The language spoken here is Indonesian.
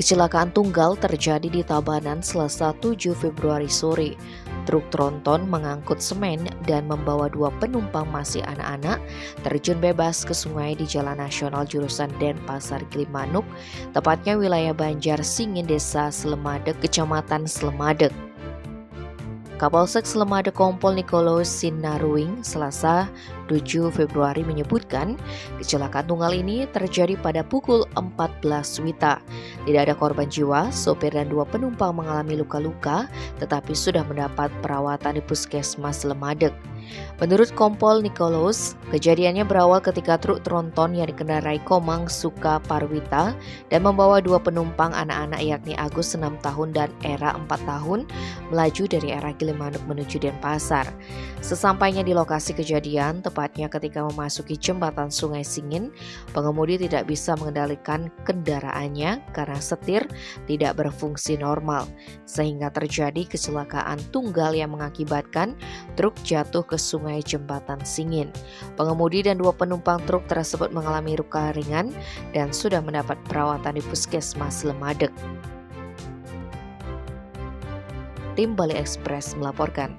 Kecelakaan tunggal terjadi di Tabanan Selasa 7 Februari sore. Truk tronton mengangkut semen dan membawa 2 penumpang masih anak-anak terjun bebas ke sungai di Jalan Nasional jurusan Denpasar Gilimanuk, tepatnya wilayah Banjar Singin, Desa Slemadeg, Kecamatan Slemadeg. Kapolsek Slemadeg Kompol Nikolaus Sinaruing Selasa 7 Februari menyebutkan kecelakaan tunggal ini terjadi pada pukul 14 WITA. Tidak ada korban jiwa, sopir dan 2 penumpang mengalami luka-luka tetapi sudah mendapat perawatan di Puskesmas Slemadeg. Menurut Kompol Nikolaus, kejadiannya berawal ketika truk tronton yang dikendarai Komang Suka Parwita dan membawa 2 penumpang anak-anak yakni Agus 6 tahun dan Era 4 tahun melaju dari arah Gilimanuk menuju Denpasar. Sesampainya di lokasi kejadian, tepatnya ketika memasuki jembatan Sungai Singin, pengemudi tidak bisa mengendalikan kendaraannya karena setir tidak berfungsi normal, sehingga terjadi kecelakaan tunggal yang mengakibatkan truk jatuh ke sungai jembatan Singin. Pengemudi dan 2 penumpang truk tersebut mengalami luka ringan dan sudah mendapat perawatan di Puskesmas Slemadeg. Tim Bali Express melaporkan.